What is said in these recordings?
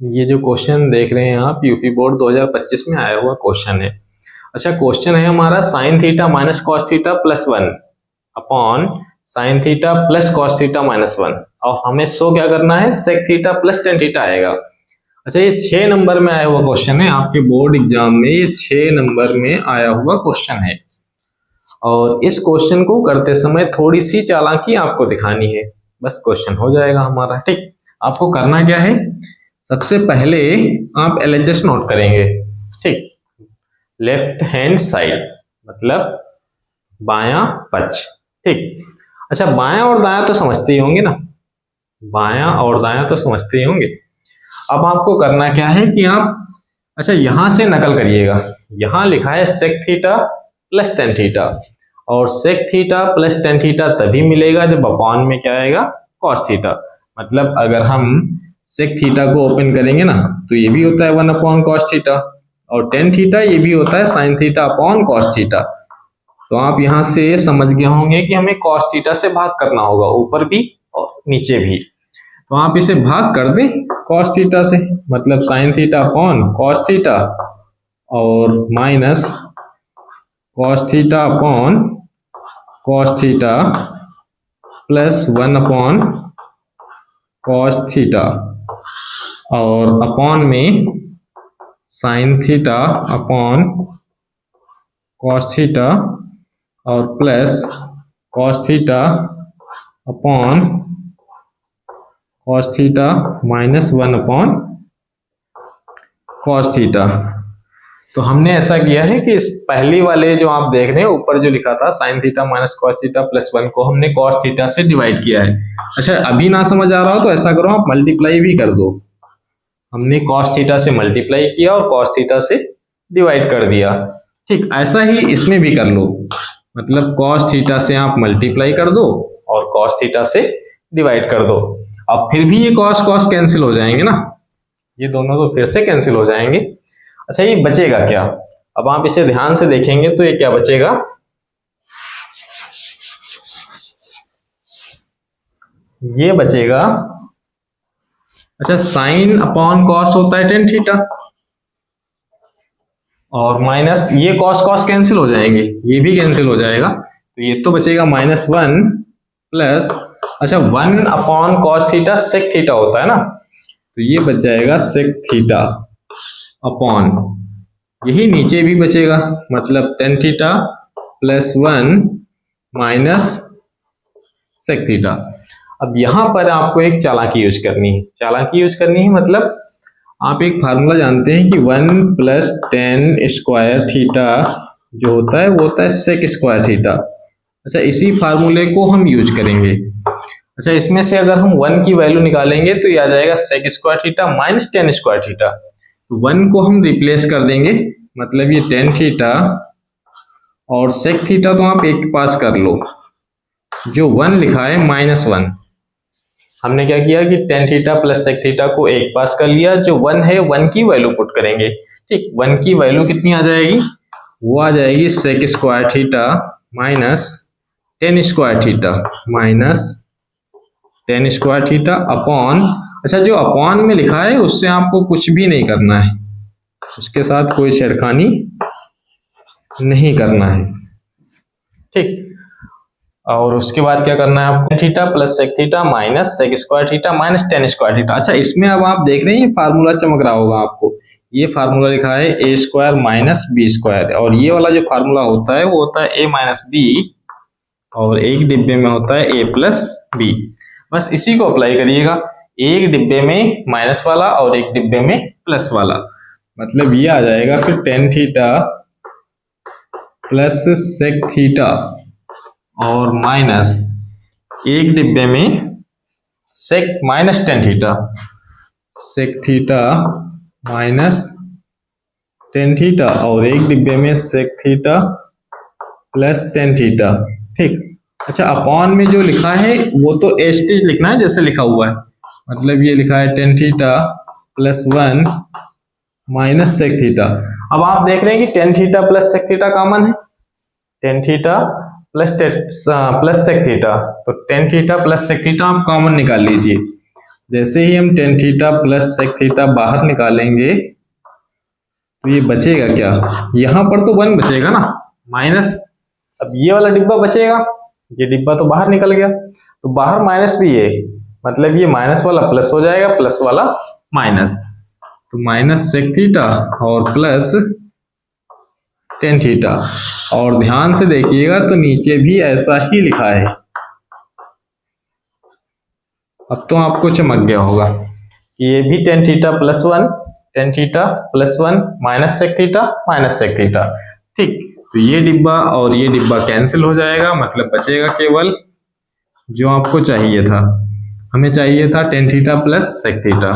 ये जो क्वेश्चन देख रहे हैं आप यूपी बोर्ड 2025 में आया हुआ क्वेश्चन है। अच्छा, क्वेश्चन है हमारा sine theta minus cos theta plus 1 upon sine theta plus cos theta minus 1 और हमें शो क्या करना है, sec theta plus tan theta आएगा। अच्छा, ये 6 नंबर में आया हुआ क्वेश्चन है आपके बोर्ड एग्जाम में, ये 6 नंबर में आया हुआ क्वेश्चन है और इस क्वेश्चन को करते समय थोड़ी सी चालाकी आपको दिखानी है, बस क्वेश्चन हो जाएगा हमारा। ठीक, आपको करना क्या है, सबसे पहले आप एलएचएस नोट करेंगे। ठीक, लेफ्ट हैंड साइड मतलब बायां पक्ष। ठीक, अच्छा बायां और दायां तो समझते ही होंगे ना, बायां और दायां तो समझते ही होंगे। अब आपको करना क्या है कि आप अच्छा यहां से नकल करिएगा। यहां लिखा है sec theta plus tan theta और sec theta plus tan theta तभी मिलेगा जब अपॉन में क्या आएगा, कॉस थीटा। मतलब अगर हम सेक थीटा को ओपन करेंगे ना तो ये भी होता है 1 अपॉन कॉस थीटा और टेन थीटा ये भी होता है sign theta upon cos theta. तो आप यहां से समझ गए होंगे कि हमें कॉस थीटा से भाग करना होगा, ऊपर भी और नीचे भी। तो आप इसे भाग कर दें कॉस थीटा से, मतलब sin theta upon cos theta और minus cos theta upon cos theta plus 1 upon cos theta और अपॉन में sin theta upon cos theta और plus cos theta upon cos theta minus 1 upon cos theta. तो हमने ऐसा किया है कि इस पहली वाले जो आप देख रहे हैं ऊपर जो लिखा था sign theta minus cos theta plus 1 को हमने कॉस थीटा से डिवाइड किया है। अच्छा, अभी ना समझ आ रहा हो तो ऐसा करो, आप मल्टीप्लाई भी कर दो। हमने कॉस थीटा से मल्टीप्लाई किया और कॉस थीटा से डिवाइड कर दिया। ठीक, ऐसा ही इसमें भी कर लो, मतलब कॉस थीटा से आप मल्टीप्लाई कर दो और कॉस थीटा से डिवाइड कर दो। अब फिर भी ये कॉस कॉस कैंसिल हो जाएंगे ना, ये दोनों तो फिर से कैंसिल हो जाएंगे। अच्छा, ये बचेगा क्या, अब आप इसे ध्यान से देखेंगे तो ये क्या बचेगा, ये बचेगा। अच्छा, साइन अपॉन कॉस होता है टेन थीटा और माइनस ये कॉस कॉस कैंसिल हो जाएंगे, ये भी कैंसिल हो जाएगा, तो ये तो बचेगा माइनस 1 प्लस अच्छा 1 upon cos theta sec theta होता है ना, तो ये बच जाएगा सेक थीटा अपॉन यही नीचे भी बचेगा, मतलब tan theta plus 1 minus sec theta. अब यहां पर आपको एक चालाकी यूज करनी है, चालाकी यूज करनी है मतलब आप एक फार्मूला जानते हैं कि 1 प्लस टेन स्क्वायर थीटा जो होता है वो होता है सेक स्क्वायर थीटा। अच्छा, इसी फार्मूले को हम यूज करेंगे। अच्छा, इसमें से अगर हम 1 की वैल्यू निकालेंगे तो ये आ जाएगा sec square theta minus tan square theta. तो 1 को हम रिप्लेस कर देंगे, मतलब ये टेन थीटा और सेक थीटा तो आप एक पास कर लो, जो 1 लिखा है माइनस 1। हमने क्या किया कि tan theta plus sec theta को एक पास कर लिया, जो 1 है 1 की वैल्यू पुट करेंगे। ठीक, 1 की वैल्यू कितनी आ जाएगी, वो आ जाएगी sec square theta minus tan square theta minus tan square theta upon अच्छा जो अपॉन में लिखा है उससे आपको कुछ भी नहीं करना है, उसके साथ कोई छेड़खानी नहीं करना है। ठीक, और उसके बाद क्या करना है आपको, theta plus sec theta minus sec square theta minus tan square theta. अच्छा, इसमें अब आप देख रहे हैं ये फार्मूला चमक रहा होगा आपको, ये फार्मूला लिखा है ए स्क्वायर माइनस बी स्क्वायर और ये वाला जो फार्मूला होता है वो होता है ए माइनस बी और एक डिब्बे में होता है ए प्लस बी। बस इसी को अप्लाई करिएगा, एक डिब्बे में माइनस वाला और एक डिब्बे में प्लस वाला, मतलब ये आ जाएगा फिर tan theta plus sec theta और माइनस एक डिब्बे में sec minus tan theta, sec theta minus tan theta और एक डिब्बे में sec theta plus tan theta. ठीक, अच्छा अपॉन में जो लिखा है वो तो एस्टिज लिखना है जैसे लिखा हुआ है, मतलब ये लिखा है tan theta plus 1 minus sec theta. अब आप देख रहे हैं कि tan theta plus sec theta common है, tan theta plus sec theta, तो tan theta plus sec theta आप कॉमन निकाल लीजिए, जैसे ही हम tan theta plus sec theta बाहर निकालेंगे तो ये बचेगा क्या, यहाँ पर तो 1 बचेगा ना, माइनस, अब ये वाला डिब्बा बचेगा, ये डिब्बा तो बाहर निकल गया, तो बाहर माइनस भी है, मतलब ये माइनस वाला प्लस हो जाएगा, प्लस वाला माइनस, तो माइनस सेक थीटा और प्लस टेन थीटा। और ध्यान से देखिएगा तो नीचे भी ऐसा ही लिखा है। अब तो आपको चमक गया होगा कि ये भी tan theta plus 1, tan theta plus 1 minus sec theta minus sec theta. ठीक, तो ये डिब्बा और ये डिब्बा कैंसिल हो जाएगा, मतलब बचेगा केवल जो आपको चाहिए था, हमें चाहिए था tan theta plus sec theta.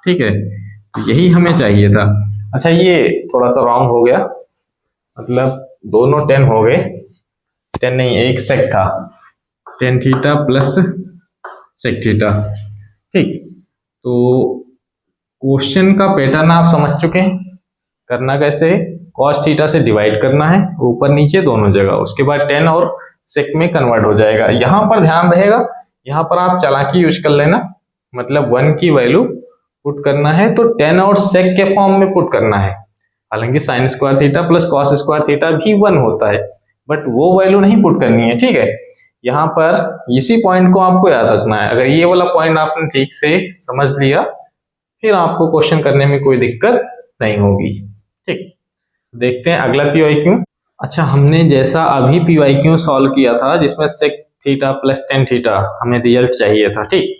ठीक है, तो यही हमें चाहिए था। अच्छा, ये थोड़ा सा रॉन्ग हो गया, मतलब दोनों 10 हो गए, 10 नहीं, एक सेक था, tan theta plus sec theta. ठीक, तो क्वेश्चन का पैटर्न आप समझ चुके हैं, करना कैसे है, कॉस थीटा से डिवाइड करना है ऊपर नीचे दोनों जगह, उसके बाद 10 और सेक में कन्वर्ट हो जाएगा। यहाँ पर ध्यान रहेगा, यहाँ पर आप चालाकी यूज कर लेना, मतलब 1 की वैल्यू पुट करना है तो 10 और सेक के फॉर्म में पुट करना है। हालांकि sine square theta plus cos square theta भी 1 होता है, बट वो वैल्यू नहीं पुट करनी है। ठीक है, यहाँ पर इसी पॉइंट को आपको याद रखना है। अगर ये वाला पॉइंट आपने ठीक से समझ लिया, फिर आपको क्वेश्चन करने में कोई दिक्कत नहीं होगी। ठीक, देखते हैं अगला PYQ। अच्छा, हमने जैसा अभी PYQ सॉल्व किया था जिसमें sec theta plus tan theta हमें रिजल्ट चाहिए था। ठीक,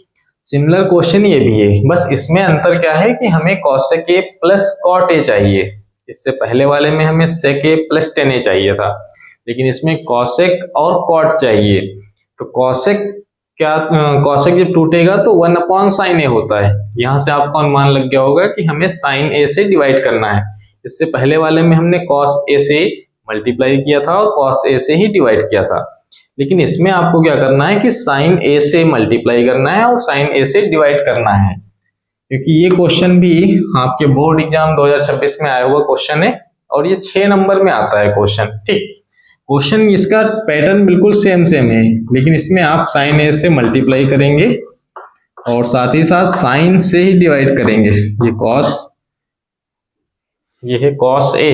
सिमिलर क्वेश्चन ये भी है, बस इसमें अंतर क्या है कि हमें cosec A plus cot A चाहिए। इससे पहले वाले में हमें सेक ए प्लस टेन ए चाहिए था, लेकिन इसमें कॉसेक और कॉट चाहिए। तो कॉसेक क्या, कॉसेक जब टूटेगा तो 1 अपॉन साइन ए होता है। यहाँ से आपको अनुमान लग गया होगा कि हमें साइन ए से डिवाइड करना है। इससे पहले वाले में हमने कॉस ए से मल्टीप्लाई किया था और कॉस ए से ही डिवाइड किया था, लेकिन इसमें आपको क्या करना है कि साइन ए से मल्टीप्लाई करना है और साइन ए से डिवाइड करना है, क्योंकि ये क्वेश्चन भी आपके बोर्ड एग्जाम 2026 में आया हुआ क्वेश्चन है और ये 6 नंबर में आता है क्वेश्चन। ठीक, क्वेश्चन इसका पैटर्न बिल्कुल सेम है, लेकिन इसमें आप साइन ए से मल्टीप्लाई करेंगे और साथ ही साथ साइन से ही डिवाइड करेंगे। ये है कॉस ए,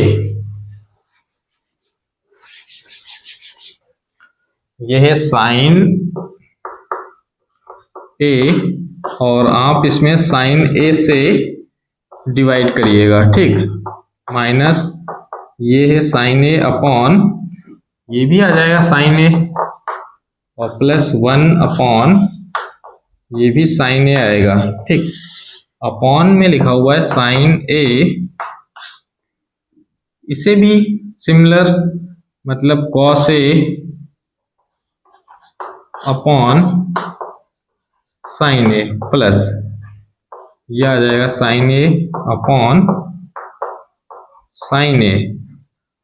ये है साइन ए, और आप इसमें साइन ए से डिवाइड करिएगा। ठीक, माइनस ये है साइन ए अपॉन, ये भी आ जाएगा साइन ए, और प्लस 1 अपॉन ये भी साइन ए आएगा। ठीक, अपॉन में लिखा हुआ है साइन ए, इसे भी सिमिलर, मतलब cos A upon sine A plus ये आ जाएगा साइन ए अपॉन साइन ए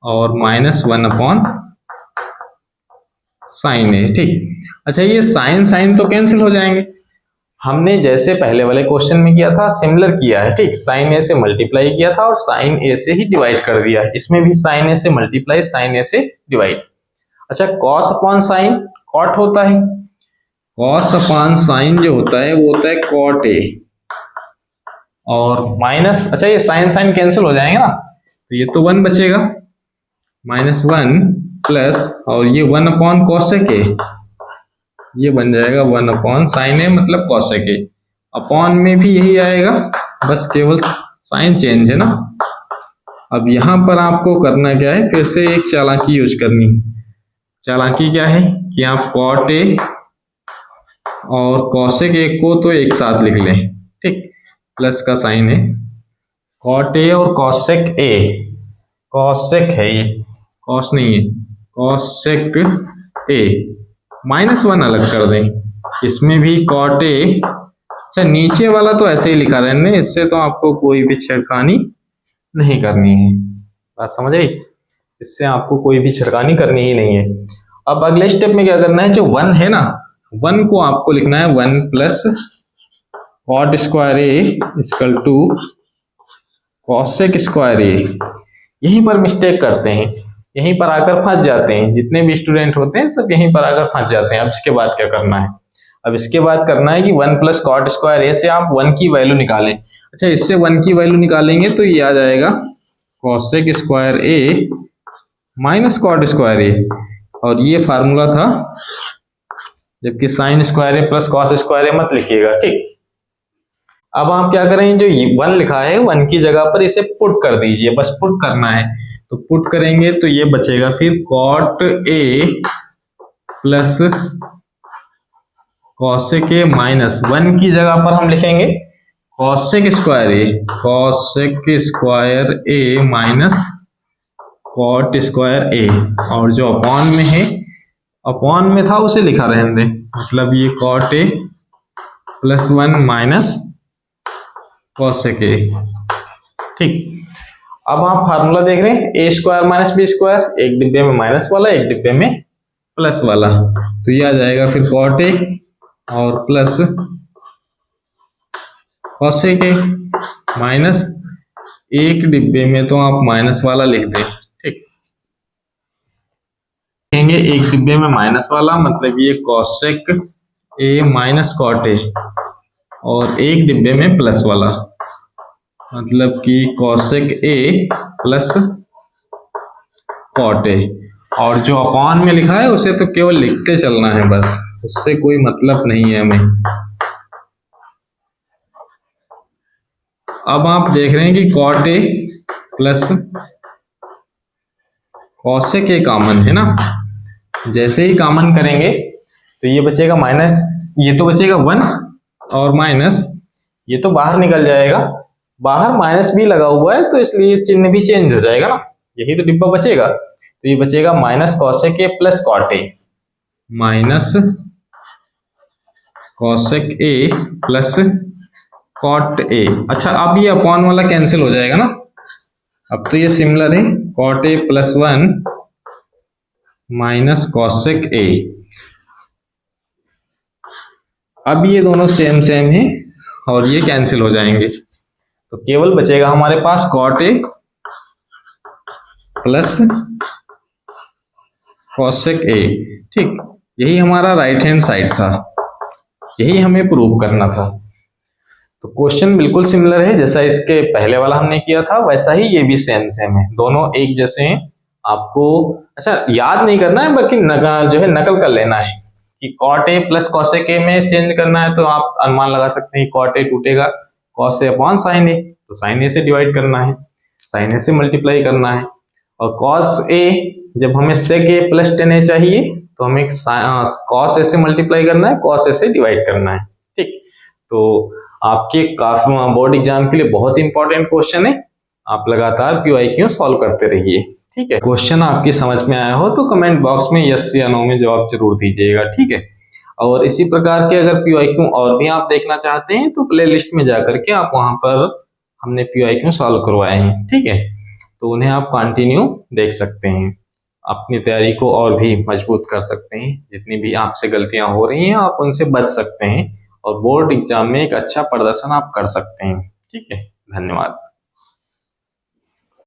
और माइनस 1 अपॉन साइन ए। ठीक, अच्छा, ये साइन साइन तो कैंसिल हो जाएंगे, हमने जैसे पहले वाले क्वेश्चन में किया था सिमिलर किया है। ठीक, साइन ए से मल्टीप्लाई किया था और साइन ए से ही डिवाइड कर दिया है, इसमें भी साइन ए से मल्टीप्लाई साइन ए से डिवाइड। अच्छा, कॉस अपॉन साइन कॉट होता है, कॉस अपॉन साइन जो होता है वो होता है कॉट ए, और माइनस, अच्छा ये साइन साइन कैंसिल हो जाएंगे ना, तो ये तो 1 बचेगा, माइनस 1 प्लस, और ये 1 अपॉन कॉसेक ए, ये बन जाएगा 1 अपॉन साइन ए मतलब कॉसेक ए। अपॉन में भी यही आएगा, बस केवल साइन चेंज है ना। अब यहाँ पर आपको करना क्या है, फिर से एक चालाकी यूज करनी। चालाकी क्या है कि आप कॉट ए और कॉसेक ए को तो एक साथ लिख लें। ठीक, प्लस का साइन है, कॉट ए और कॉसेक ए, कॉसेक है ये, कॉस नहीं है, कॉसेक ए, माइनस 1 अलग कर दें, इसमें भी कॉट ए। अच्छा, नीचे वाला तो ऐसे ही लिखा रहने, इससे तो आपको कोई भी छेड़खानी नहीं करनी है, बात समझ आई, इससे आपको कोई भी छेड़खानी करनी ही नहीं है। अब अगले स्टेप में क्या करना है, जो 1 है ना, 1 को आपको लिखना है 1 plus cot square A equal to cosec square A. यहीं पर मिस्टेक करते हैं, यहीं पर आकर फंस जाते हैं, जितने भी स्टूडेंट होते हैं सब यहीं पर आकर फंस जाते हैं। अब इसके बाद क्या करना है, अब इसके बाद करना है कि 1 प्लस कॉट स्क्वायर ए से आप 1 की वैल्यू निकालें। अच्छा, इससे 1 की वैल्यू निकालेंगे तो ये आ जाएगा cosec square A minus cot square A, और ये फार्मूला था, जबकि साइन स्क्वायर ए प्लस कॉस स्क्वायर ए मत लिखिएगा, ठीक। अब आप क्या करेंगे, जो 1 लिखा है 1 की जगह पर इसे पुट कर दीजिए, बस पुट करना है। तो पुट करेंगे तो ये बचेगा फिर cot A plus cosec A minus 1 की जगह पर हम लिखेंगे cosec square A minus cot square A, और जो अपॉन में है, अपॉन में था उसे लिखा रहने दें, मतलब ये cot A plus 1 minus cosec A, ठीक। अब आप फार्मूला देख रहे हैं A square minus B square, एक डिब्बे में माइनस वाला एक डिब्बे में प्लस वाला, तो ये आ जाएगा फिर कॉट ए और प्लस कॉसेक ए माइनस, एक डिब्बे में तो आप माइनस वाला लिख दें, ठीक। लिखेंगे एक डिब्बे में माइनस वाला, मतलब ये cosec A minus cot A, और एक डिब्बे में प्लस वाला, मतलब कि cosec A plus cot A, और जो अपॉन में लिखा है उसे तो केवल लिखते चलना है बस, उससे कोई मतलब नहीं है हमें। अब आप देख रहे हैं कि cot A plus cosec A common है ना, जैसे ही कॉमन करेंगे तो ये बचेगा माइनस, ये तो बचेगा 1 और माइनस, ये तो बाहर निकल जाएगा, बाहर माइनस भी लगा हुआ है तो इसलिए चिन्ह भी चेंज हो जाएगा ना, यही तो डिब्बा बचेगा। तो ये बचेगा minus cosec A plus cot A, minus cosec A plus cot A. अच्छा, अब ये अपॉन वाला कैंसिल हो जाएगा ना, अब तो ये सिमिलर है, cot A plus 1 minus cosec A. अब ये दोनों सेम सेम है और ये कैंसिल हो जाएंगे, तो केवल बचेगा हमारे पास cot A plus cosec A, ठीक। यही हमारा राइट हैंड साइड था, यही हमें प्रूव करना था। तो क्वेश्चन बिल्कुल सिमिलर है, जैसा इसके पहले वाला हमने किया था वैसा ही ये भी सेम सेम है, दोनों एक जैसे हैं। आपको अच्छा याद नहीं करना है, बल्कि जो है नकल कर लेना है कि cot A plus cosec A में चेंज करना है, तो आप अनुमान लगा सकते हैं कॉट ए टूटेगा कॉस ए अपॉन साइन ए, तो साइन ए से डिवाइड करना है, साइन ए से मल्टीप्लाई करना है, और कॉस ए जब हमें सेक ए प्लस टेन ए चाहिए तो हमें कॉस ए से मल्टीप्लाई करना है, कॉस ए से डिवाइड करना है, ठीक। तो आपके काफी बोर्ड एग्जाम के लिए बहुत इंपॉर्टेंट क्वेश्चन है, आप लगातार PYQ सॉल्व करते रहिए, ठीक है। क्वेश्चन आपकी समझ में आया हो तो कमेंट बॉक्स में यस या नो में जवाब जरूर दीजिएगा, ठीक है। और इसी प्रकार के अगर PYQ और भी आप देखना चाहते हैं तो प्लेलिस्ट में जाकर के आप वहां पर हमने PYQ सॉल्व करवाए हैं, ठीक है, तो उन्हें आप कंटिन्यू देख सकते हैं, अपनी तैयारी को और भी मजबूत कर सकते हैं, जितनी भी आपसे गलतियां हो रही हैं आप उनसे बच सकते हैं और बोर्ड एग्जाम में एक अच्छा प्रदर्शन आप कर सकते हैं, ठीक है। धन्यवाद।